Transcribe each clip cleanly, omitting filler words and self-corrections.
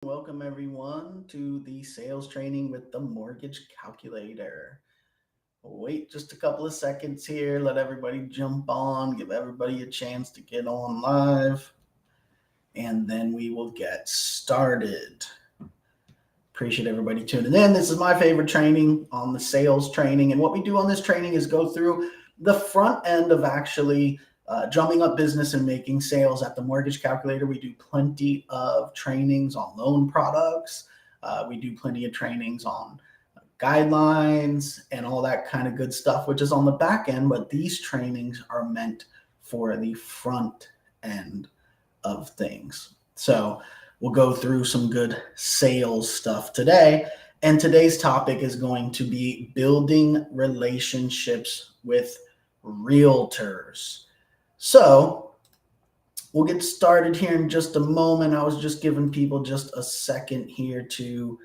Welcome everyone to the sales training with the mortgage calculator. Wait just a couple of seconds here, let everybody jump on, give everybody a chance to get on live, and then we will get started. Appreciate everybody tuning in. This is my favorite training on the sales training. And what we do on this training is go through the front end of actually drumming up business and making sales at the mortgage calculator. We do plenty of trainings on loan products. We do plenty of trainings on guidelines and all that kind of good stuff, which is on the back end. But these trainings are meant for the front end of things. So we'll go through some good sales stuff today. And today's topic is going to be building relationships with realtors. So we'll get started here in just a moment. I was just giving people just a second here to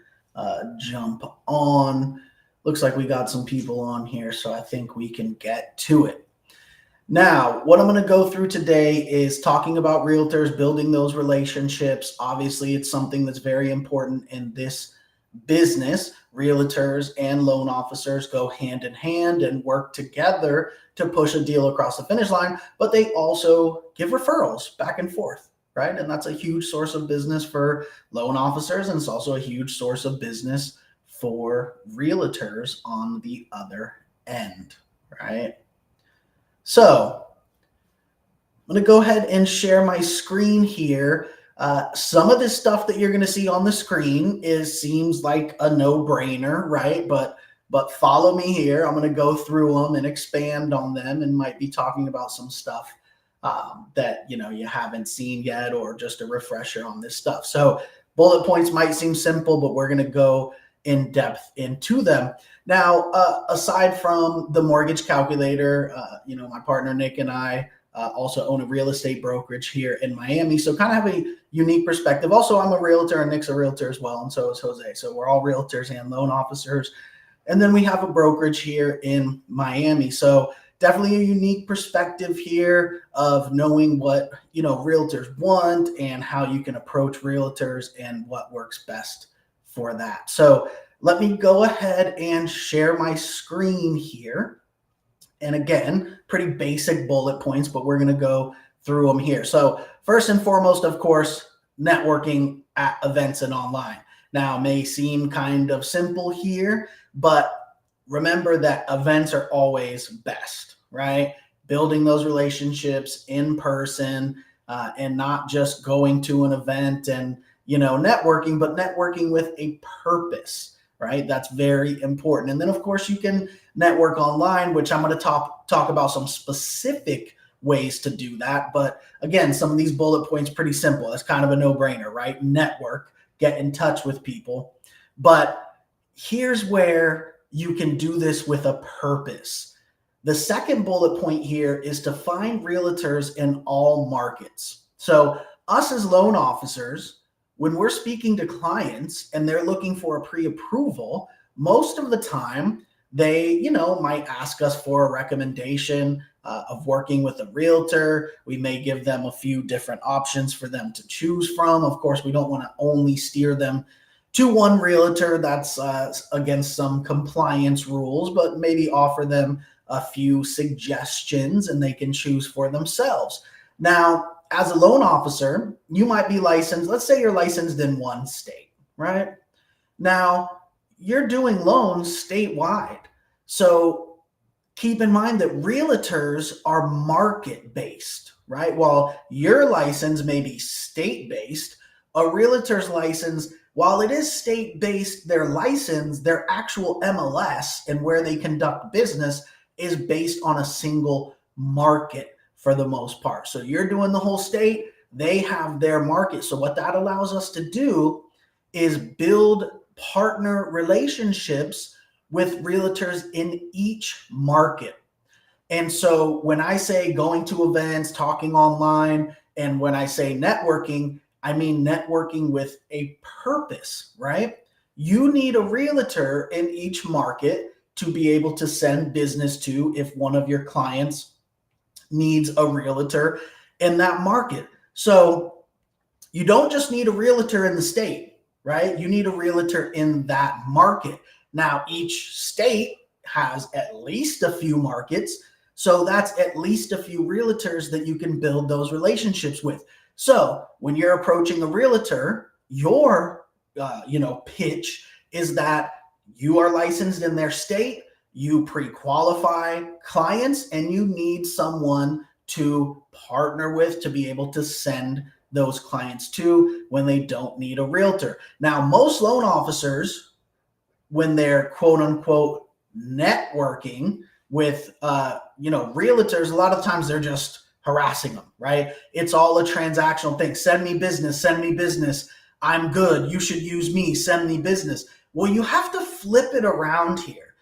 jump on. Looks like we got some people on here, so I think we can get to it. Now, what I'm going to go through today is talking about realtors, building those relationships. Obviously, it's something that's very important in this business. Realtors and loan officers go hand in hand and work together to push a deal across the finish line, but they also give referrals back and forth, right? And that's a huge source of business for loan officers, and it's also a huge source of business for realtors on the other end, right? So I'm going to go ahead and share my screen here. Some of this stuff that you're going to see on the screen seems like a no-brainer, right? But follow me here. I'm going to go through them and expand on them, and might be talking about some stuff that you haven't seen yet, or just a refresher on this stuff. So bullet points might seem simple, but we're going to go in depth into them. Now, aside from the mortgage calculator, my partner Nick and I also own a real estate brokerage here in Miami. So kind of have a unique perspective. Also, I'm a realtor, and Nick's a realtor as well, and so is Jose. So we're all realtors and loan officers. And then we have a brokerage here in Miami. So definitely a unique perspective here of knowing what realtors want and how you can approach realtors and what works best for that. So let me go ahead and share my screen here. And again, pretty basic bullet points, but we're going to go through them here. So first and foremost, of course, networking at events and online. Now, may seem kind of simple here, but remember that events are always best, right? Building those relationships in person and not just going to an event and networking, but networking with a purpose, right? That's very important. And then, of course, you can network online, which I'm going to talk about some specific ways to do that. But again, some of these bullet points pretty simple. That's kind of a no-brainer, right? Network, get in touch with people. But here's where you can do this with a purpose. The second bullet point here is to find realtors in all markets. So us as loan officers, when we're speaking to clients and they're looking for a pre-approval, most of the time they, might ask us for a recommendation of working with a realtor. We may give them a few different options for them to choose from. Of course, we don't want to only steer them to one realtor. That's against some compliance rules, but maybe offer them a few suggestions and they can choose for themselves. Now, as a loan officer, you might be licensed. Let's say you're licensed in one state, right? Now, you're doing loans statewide. So keep in mind that realtors are market-based, right? While your license may be state-based, a realtor's license, while it is state-based, their license, their actual MLS and where they conduct business is based on a single market for the most part. So you're doing the whole state, they have their market. So what that allows us to do is build partner relationships with realtors in each market. And so when I say going to events, talking online, and when I say networking, I mean networking with a purpose, right? You need a realtor in each market to be able to send business to if one of your clients needs a realtor in that market. So you don't just need a realtor in the state. right? You need a realtor in that market. Now, each state has at least a few markets. So that's at least a few realtors that you can build those relationships with. So when you're approaching a realtor, your pitch is that you are licensed in their state, you pre-qualify clients, and you need someone to partner with to be able to send those clients to when they don't need a realtor. Now, most loan officers, when they're quote unquote networking with realtors, a lot of times they're just harassing them, right? It's all a transactional thing. Send me business, send me business. I'm good. You should use me. Send me business. Well, you have to flip it around here.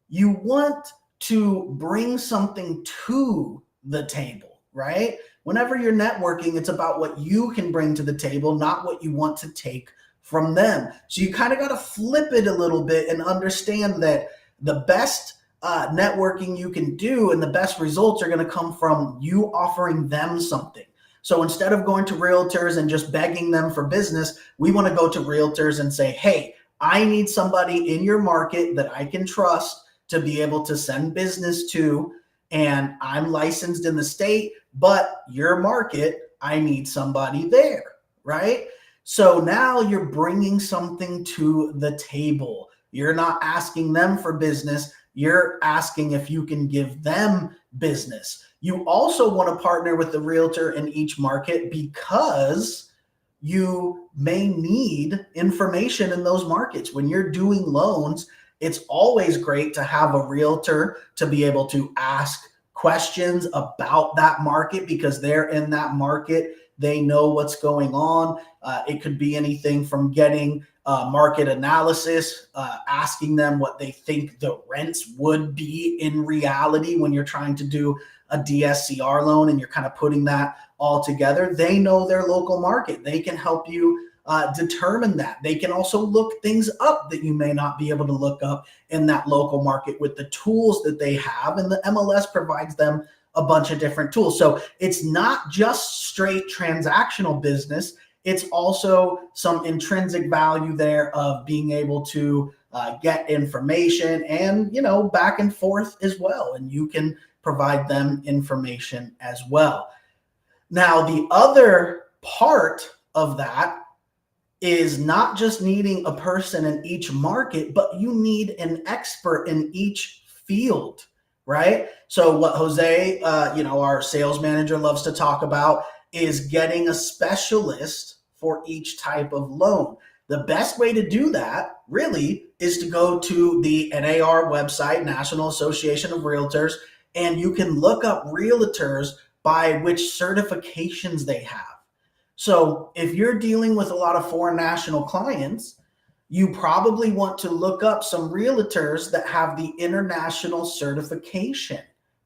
You want to bring something to the table, right? Whenever you're networking, it's about what you can bring to the table, not what you want to take from them. So you kind of got to flip it a little bit and understand that the best networking you can do and the best results are going to come from you offering them something. So instead of going to realtors and just begging them for business, we want to go to realtors and say, hey, I need somebody in your market that I can trust to be able to send business to, and I'm licensed in the state, but your market, I need somebody there, right? So now you're bringing something to the table. You're not asking them for business. You're asking if you can give them business. You also want to partner with the realtor in each market because you may need information in those markets. When you're doing loans, it's always great to have a realtor to be able to ask questions about that market because they're in that market. They know what's going on. It could be anything from getting market analysis, asking them what they think the rents would be in reality when you're trying to do a DSCR loan and you're kind of putting that all together. They know their local market. They can help you determine that. They can also look things up that you may not be able to look up in that local market with the tools that they have. And the MLS provides them a bunch of different tools. So it's not just straight transactional business. It's also some intrinsic value there of being able to get information and, back and forth as well. And you can provide them information as well. Now, the other part of that is not just needing a person in each market, but you need an expert in each field, right? So what Jose, our sales manager, loves to talk about is getting a specialist for each type of loan. The best way to do that really is to go to the NAR website, National Association of Realtors, and you can look up realtors by which certifications they have. So if you're dealing with a lot of foreign national clients, you probably want to look up some realtors that have the international certification,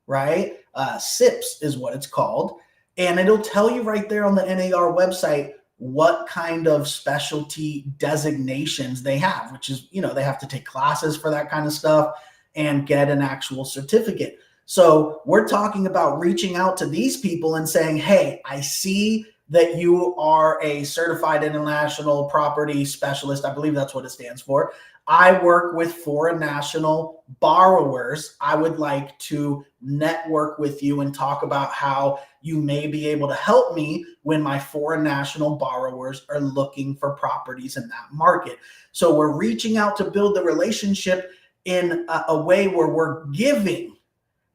right? SIPS is what it's called. And it'll tell you right there on the NAR website what kind of specialty designations they have, which is, they have to take classes for that kind of stuff and get an actual certificate. So we're talking about reaching out to these people and saying, hey, I see that you are a certified international property specialist. I believe that's what it stands for. I work with foreign national borrowers. I would like to network with you and talk about how you may be able to help me when my foreign national borrowers are looking for properties in that market. So we're reaching out to build the relationship in a way where we're giving.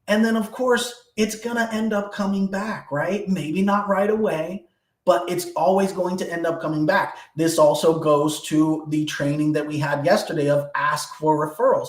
And then, of course, it's going to end up coming back, right? Maybe not right away, but it's always going to end up coming back. This also goes to the training that we had yesterday of ask for referrals.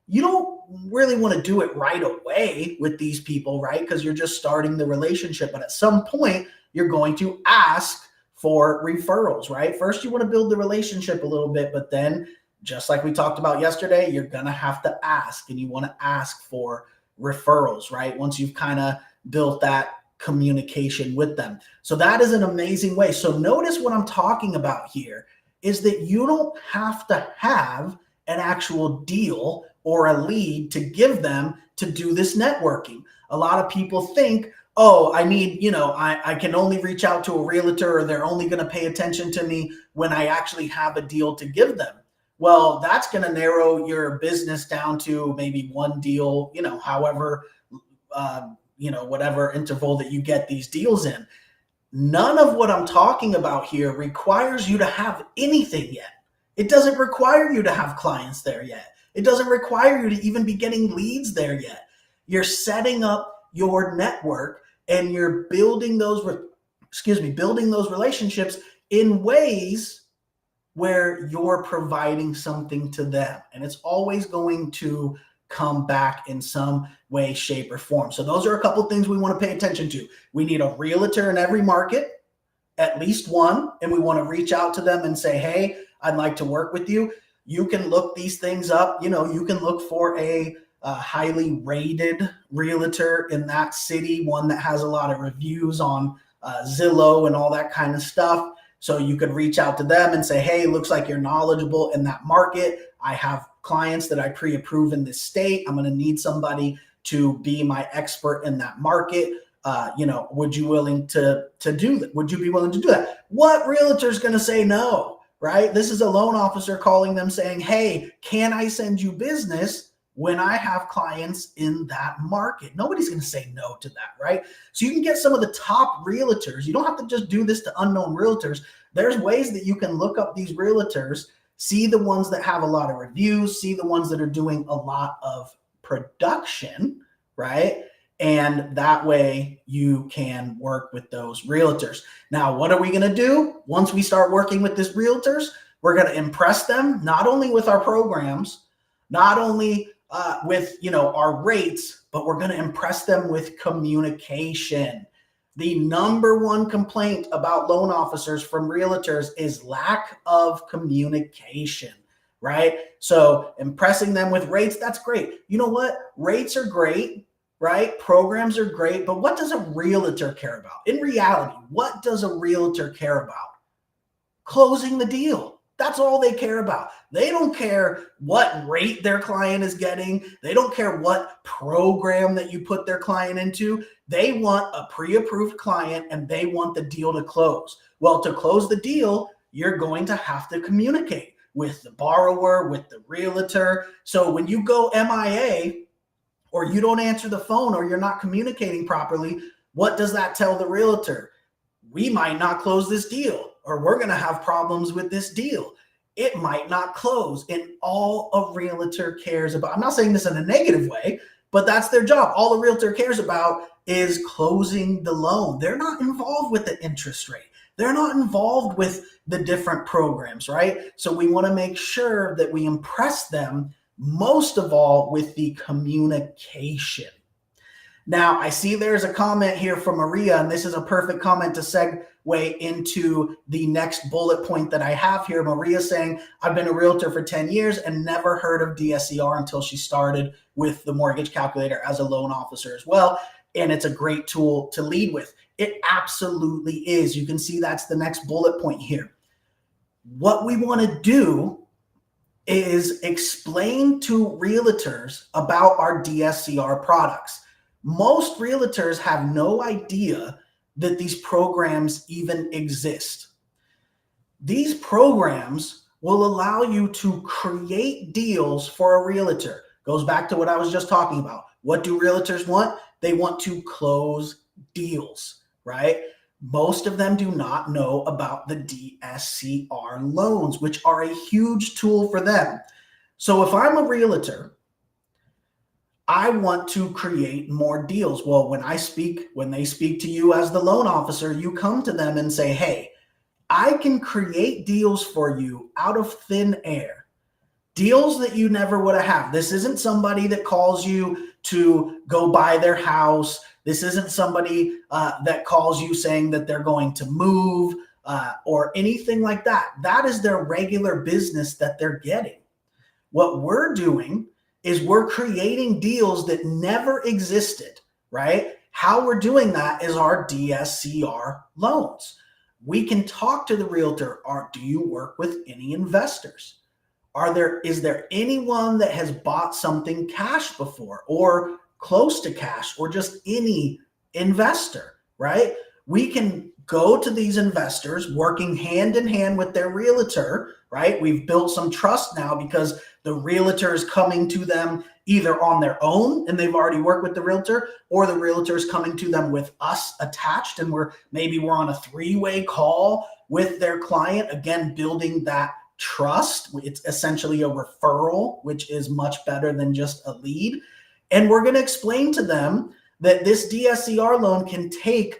You don't really want to do it right away with these people, right? Because you're just starting the relationship. But at some point, you're going to ask for referrals, right? First, you want to build the relationship a little bit, but then, just like we talked about yesterday, you're going to have to ask, and you want to ask for referrals, right? Once you've kind of built that communication with them. So that is an amazing way. So notice what I'm talking about here is that you don't have to have an actual deal or a lead to give them to do this networking. A lot of people think, oh, I need, I can only reach out to a realtor, or they're only going to pay attention to me when I actually have a deal to give them. Well, that's going to narrow your business down to maybe one deal, however, whatever interval that you get these deals in. None of what I'm talking about here requires you to have anything yet. It doesn't require you to have clients there yet. It doesn't require you to even be getting leads there yet. You're setting up your network and you're building building those relationships in ways where you're providing something to them. And it's always going to come back in some way, shape, or form. So those are a couple of things we want to pay attention to. We need a realtor in every market, at least one, and we want to reach out to them and say, hey, I'd like to work with you. You can look these things up. You can look for a highly rated realtor in that city, one that has a lot of reviews on Zillow and all that kind of stuff. So you could reach out to them and say, hey, looks like you're knowledgeable in that market. I have clients that I pre-approve in this state. I'm going to need somebody to be my expert in that market. Would you willing to do that? Would you be willing to do that? What realtor is going to say no, right? This is a loan officer calling them saying, hey, can I send you business when I have clients in that market? Nobody's going to say no to that, right? So you can get some of the top realtors. You don't have to just do this to unknown realtors. There's ways that you can look up these realtors, see the ones that have a lot of reviews, see the ones that are doing a lot of production, right? And that way you can work with those realtors. Now, what are we going to do once we start working with these realtors? We're going to impress them not only with our programs, not only with our rates, but we're going to impress them with communication. The number one complaint about loan officers from realtors is lack of communication, right? So impressing them with rates, that's great. You know what? Rates are great, right? Programs are great, but what does a realtor care about? In reality, what does a realtor care about? Closing the deal. That's all they care about. They don't care what rate their client is getting. They don't care what program that you put their client into. They want a pre-approved client and they want the deal to close. Well, to close the deal, you're going to have to communicate with the borrower, with the realtor. So when you go MIA or you don't answer the phone or you're not communicating properly, what does that tell the realtor? We might not close this deal, or we're going to have problems with this deal. It might not close. And all a realtor cares about, I'm not saying this in a negative way, but that's their job. All a realtor cares about is closing the loan. They're not involved with the interest rate. They're not involved with the different programs, right? So we want to make sure that we impress them most of all with the communication. Now, I see there's a comment here from Maria, and this is a perfect comment to segue into the next bullet point that I have here. Maria saying, I've been a realtor for 10 years and never heard of DSCR until she started with the mortgage calculator as a loan officer as well. And it's a great tool to lead with. It absolutely is. You can see that's the next bullet point here. What we want to do is explain to realtors about our DSCR products. Most realtors have no idea that these programs even exist. These programs will allow you to create deals for a realtor. Goes back to what I was just talking about. What do realtors want? They want to close deals, right? Most of them do not know about the DSCR loans, which are a huge tool for them. So if I'm a realtor, I want to create more deals. Well, when they speak to you as the loan officer, you come to them and say, hey, I can create deals for you out of thin air. Deals that you never would have had. This isn't somebody that calls you to go buy their house. This isn't somebody that calls you saying that they're going to move or anything like that. That is their regular business that they're getting. What we're doing is we're creating deals that never existed, right? How we're doing that is our DSCR loans. We can talk to the realtor, or do you work with any investors? Is there anyone that has bought something cash before or close to cash or just any investor, right? We can go to these investors working hand in hand with their realtor, right? We've built some trust now because the realtor is coming to them either on their own and they've already worked with the realtor, or the realtor is coming to them with us attached, and we're on a three-way call with their client, again, building that trust. It's essentially a referral, which is much better than just a lead. And we're going to explain to them that this DSCR loan can take,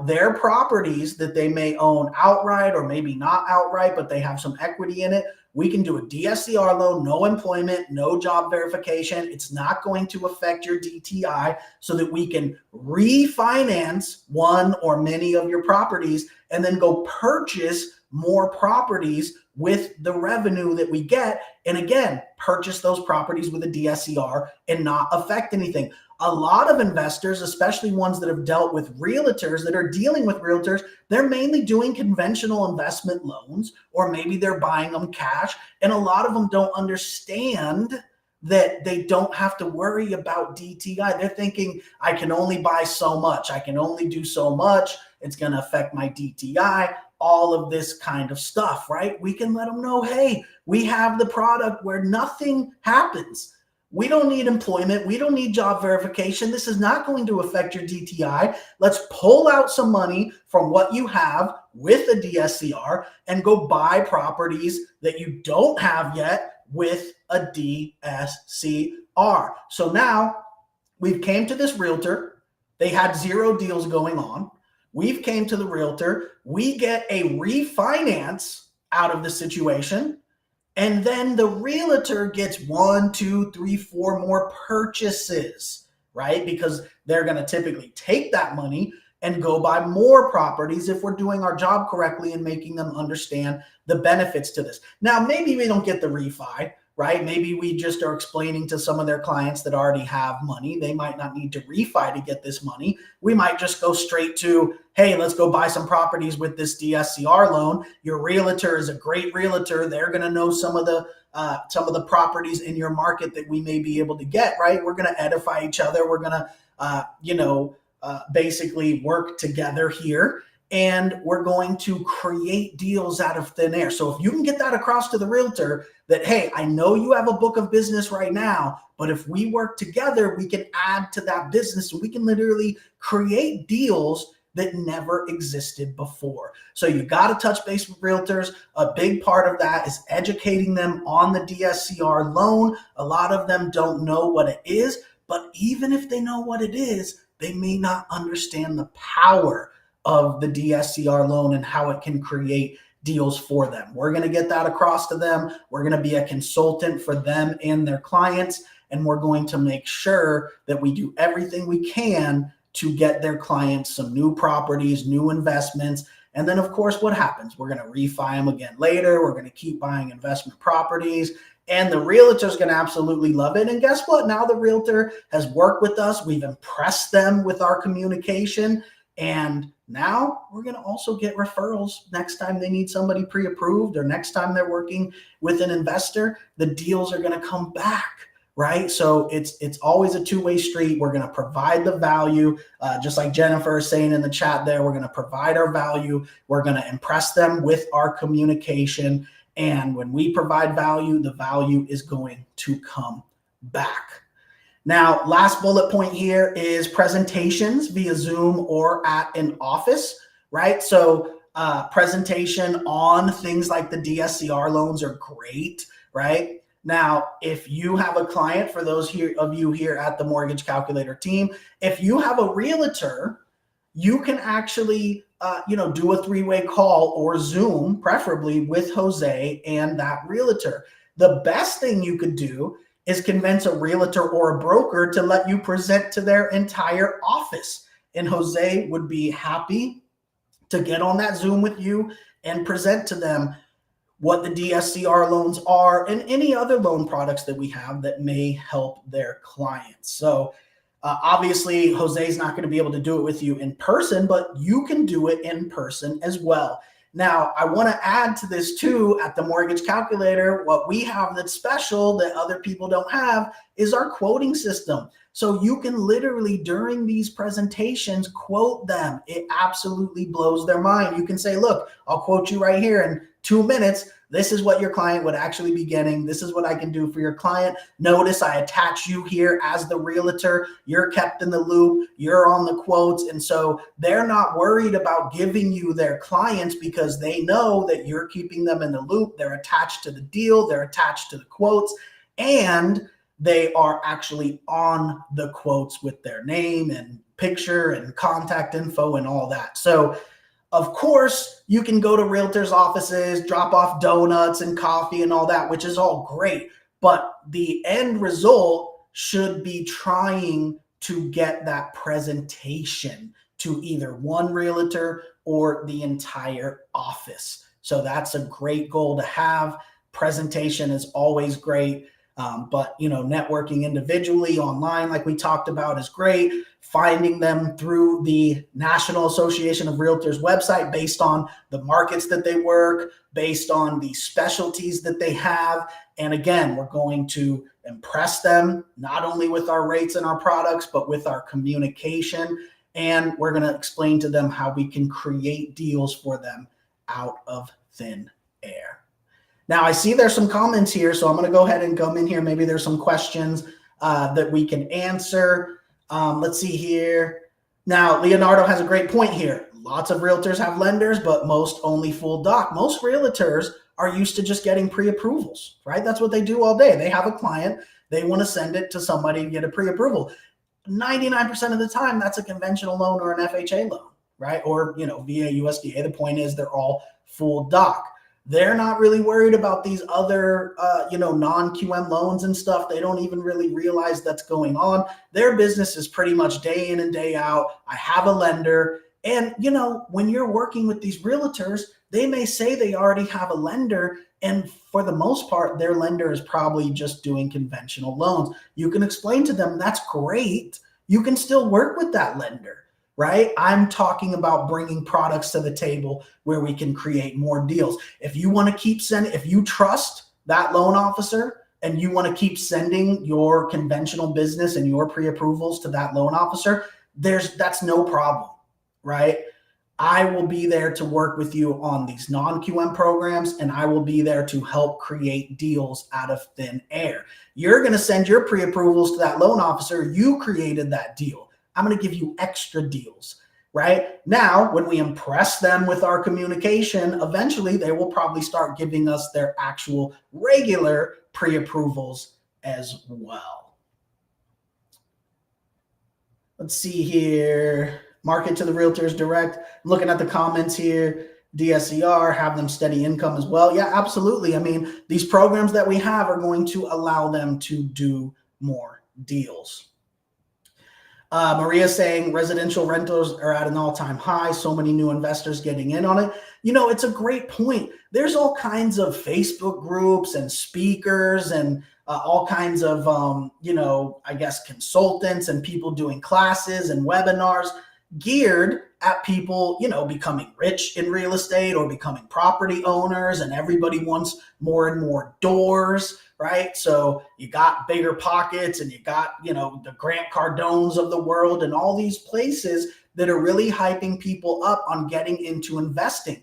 their properties that they may own outright or maybe not outright, but they have some equity in it. We can do a DSCR loan, no employment, no job verification. It's not going to affect your DTI, so that we can refinance one or many of your properties and then go purchase more properties with the revenue that we get. And again, purchase those properties with a DSCR and not affect anything. A lot of investors, especially ones that have dealt with realtors, that are dealing with realtors, they're mainly doing conventional investment loans, or maybe they're buying them cash. And a lot of them don't understand that they don't have to worry about DTI. They're thinking, I can only buy so much. I can only do so much. It's going to affect my DTI, all of this kind of stuff, right? We can let them know, hey, we have the product where nothing happens. We don't need employment. We don't need job verification. This is not going to affect your DTI. Let's pull out some money from what you have with a DSCR and go buy properties that you don't have yet with a DSCR. So now we've came to this realtor. They had 0 deals going on. We've came to the realtor. We get a refinance out of the situation. And then the realtor gets 1, 2, 3, 4 more purchases, right? Because they're going to typically take that money and go buy more properties if we're doing our job correctly and making them understand the benefits to this. Now, maybe we don't get the refi, right? Maybe we just are explaining to some of their clients that already have money. They might not need to refi to get this money. We might just go straight to, hey, let's go buy some properties with this DSCR loan. Your realtor is a great realtor. They're going to know some of the properties in your market that we may be able to get, right? We're going to edify each other. We're going to, basically work together here. And we're going to create deals out of thin air. So if you can get that across to the realtor that, hey, I know you have a book of business right now, but if we work together, we can add to that business. And we can literally create deals that never existed before. So you got to touch base with realtors. A big part of that is educating them on the DSCR loan. A lot of them don't know what it is, but even if they know what it is, they may not understand the power of the DSCR loan and how it can create deals for them. We're going to get that across to them. We're going to be a consultant for them and their clients, and we're going to make sure that we do everything we can to get their clients some new properties, new investments. And then, of course, what happens? We're going to refi them again later. We're going to keep buying investment properties. And the realtor is going to absolutely love it. And guess what? Now the realtor has worked with us. We've impressed them with our communication. And now we're going to also get referrals next time they need somebody pre-approved, or next time they're working with an investor. The deals are going to come back, right? So it's always a two-way street. We're going to provide the value, just like Jennifer is saying in the chat there. We're going to provide our value. We're going to impress them with our communication. And when we provide value, the value is going to come back. Now, last bullet point here is presentations via Zoom or at an office, right? So presentation on things like the DSCR loans are great, right? Now, if you have a client, for those of you here at the Mortgage Calculator team, if you have a realtor, you can actually do a three-way call or Zoom, preferably with Jose and that realtor. The best thing you could do is convince a realtor or a broker to let you present to their entire office. And Jose would be happy to get on that Zoom with you and present to them what the DSCR loans are and any other loan products that we have that may help their clients. So obviously, Jose's not going to be able to do it with you in person, but you can do it in person as well. Now, I want to add to this too at the mortgage calculator. What we have that's special that other people don't have is our quoting system. So you can literally, during these presentations, quote them. It absolutely blows their mind. You can say, look, I'll quote you right here in 2 minutes. This is what your client would actually be getting. This is what I can do for your client. Notice I attach you here as the realtor. You're kept in the loop. You're on the quotes. And so they're not worried about giving you their clients because they know that you're keeping them in the loop. They're attached to the deal. They're attached to the quotes. And they are actually on the quotes with their name and picture and contact info and all that. So of course, you can go to realtors' offices, drop off donuts and coffee and all that, which is all great. But the end result should be trying to get that presentation to either one realtor or the entire office. So that's a great goal to have. Presentation is always great. But networking individually online, like we talked about, is great. Finding them through the National Association of Realtors website based on the markets that they work, based on the specialties that they have. And again, we're going to impress them not only with our rates and our products, but with our communication. And we're going to explain to them how we can create deals for them out of thin air. Now, I see there's some comments here, so I'm going to go ahead and come in here. Maybe there's some questions that we can answer. Let's see here. Now, Leonardo has a great point here. Lots of realtors have lenders, but most only full doc. Most realtors are used to just getting pre-approvals, right? That's what they do all day. They have a client. They want to send it to somebody to get a pre-approval. 99% of the time, that's a conventional loan or an FHA loan, right? Or, via USDA. The point is they're all full doc. They're not really worried about these other, non-QM loans and stuff. They don't even really realize that's going on. Their business is pretty much day in and day out. I have a lender. And, when you're working with these realtors, they may say they already have a lender. And for the most part, their lender is probably just doing conventional loans. You can explain to them, that's great. You can still work with that lender. Right? I'm talking about bringing products to the table where we can create more deals. If you want to keep sending, if you trust that loan officer and you want to keep sending your conventional business and your pre-approvals to that loan officer, that's no problem, right? I will be there to work with you on these non-QM programs, and I will be there to help create deals out of thin air. You're going to send your pre-approvals to that loan officer. You created that deal. I'm going to give you extra deals, right? Now, when we impress them with our communication, eventually they will probably start giving us their actual regular pre-approvals as well. Let's see here. Market to the realtors direct. I'm looking at the comments here. DSCR, have them steady income as well. Yeah, absolutely. I mean, these programs that we have are going to allow them to do more deals. Maria saying residential rentals are at an all-time high. So many new investors getting in on it. It's a great point. There's all kinds of Facebook groups and speakers and all kinds of, consultants and people doing classes and webinars geared at people, becoming rich in real estate or becoming property owners, and everybody wants more and more doors, right? So you got bigger pockets and you got, the Grant Cardones of the world and all these places that are really hyping people up on getting into investing.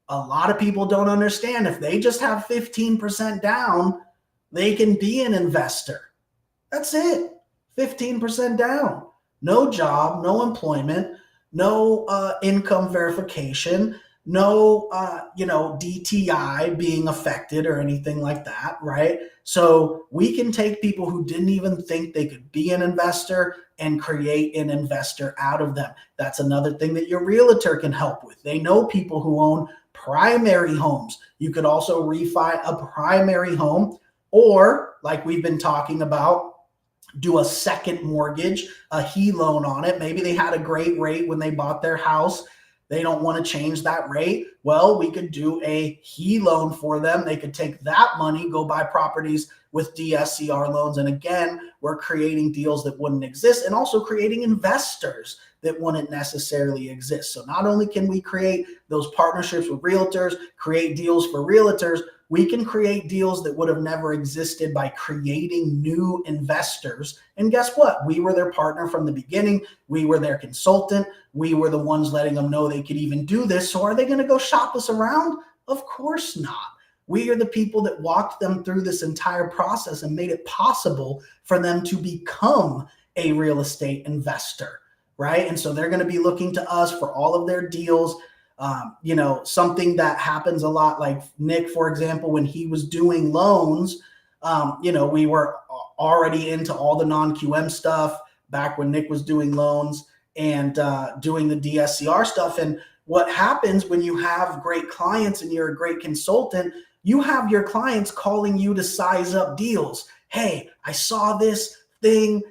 A lot of people don't understand if they just have 15% down, they can be an investor. That's it. 15% down. No job, no employment, no income verification, no, DTI being affected or anything like that, right? So we can take people who didn't even think they could be an investor and create an investor out of them. That's another thing that your realtor can help with. They know people who own primary homes. You could also refi a primary home, or like we've been talking about, do a second mortgage, a HE loan on it. Maybe they had a great rate when they bought their house. They don't want to change that rate. Well, we could do a HE loan for them. They could take that money, go buy properties with DSCR loans. And again, we're creating deals that wouldn't exist and also creating investors that wouldn't necessarily exist. So not only can we create those partnerships with realtors, create deals for realtors, we can create deals that would have never existed by creating new investors. And guess what? We were their partner from the beginning. We were their consultant. We were the ones letting them know they could even do this. So are they going to go shop us around? Of course not. We are the people that walked them through this entire process and made it possible for them to become a real estate investor, right? And so they're going to be looking to us for all of their deals. Something that happens a lot, like Nick, for example, when he was doing loans, we were already into all the non-QM stuff back when Nick was doing loans and doing the DSCR stuff. And what happens when you have great clients and you're a great consultant, you have your clients calling you to size up deals. Hey, I saw this thing,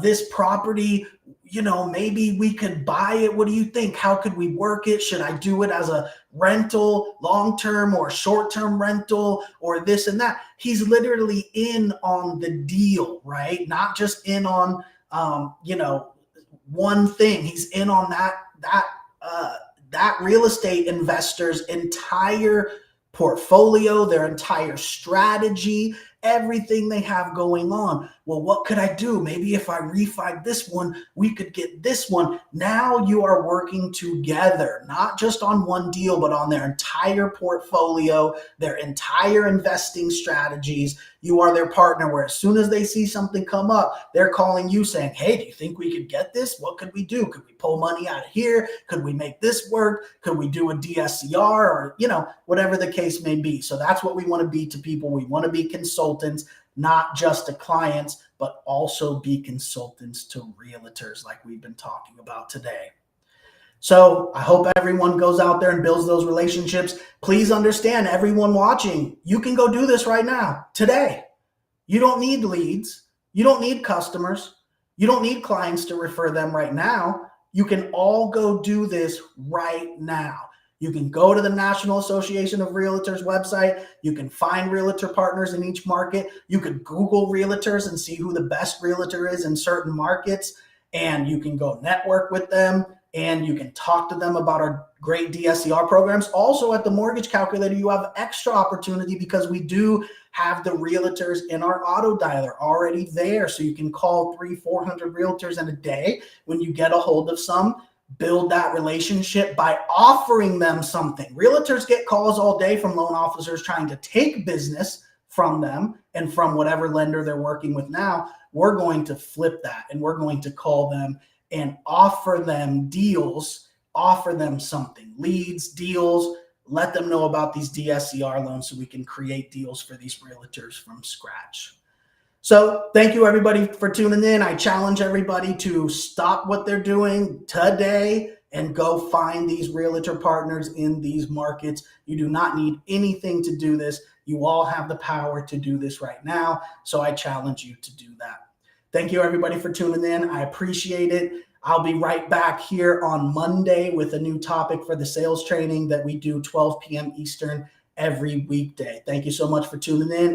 this property, maybe we could buy it. What do you think? How could we work it? Should I do it as a rental, long-term or short-term rental, or this and that? He's literally in on the deal, right? Not just in on, one thing. He's in on that real estate investor's entire portfolio, their entire strategy, everything they have going on. Well, what could I do? Maybe if I refi this one, we could get this one. Now you are working together, not just on one deal, but on their entire portfolio, their entire investing strategies. You are their partner, where as soon as they see something come up, they're calling you saying, hey, do you think we could get this? What could we do? Could we pull money out of here? Could we make this work? Could we do a DSCR, or, whatever the case may be? So that's what we want to be to people. We want to be consultants, not just to clients, but also be consultants to realtors like we've been talking about today. So I hope everyone goes out there and builds those relationships. Please understand, everyone watching, you can go do this right now, today. You don't need leads. You don't need customers. You don't need clients to refer them right now. You can all go do this right now. You can go to the National Association of Realtors website. You can find realtor partners in each market. You can Google realtors and see who the best realtor is in certain markets. And you can go network with them, and you can talk to them about our great DSCR programs. Also at the Mortgage Calculator, you have extra opportunity because we do have the realtors in our auto dialer already there. So you can call 300-400 realtors in a day. When you get a hold of some, build that relationship by offering them something. Realtors get calls all day from loan officers trying to take business from them and from whatever lender they're working with now. We're going to flip that, and we're going to call them and offer them deals, offer them something, leads, deals, let them know about these DSCR loans so we can create deals for these realtors from scratch. So thank you, everybody, for tuning in. I challenge everybody to stop what they're doing today and go find these realtor partners in these markets. You do not need anything to do this. You all have the power to do this right now. So I challenge you to do that. Thank you, everybody, for tuning in. I appreciate it. I'll be right back here on Monday with a new topic for the sales training that we do 12 p.m. Eastern every weekday. Thank you so much for tuning in.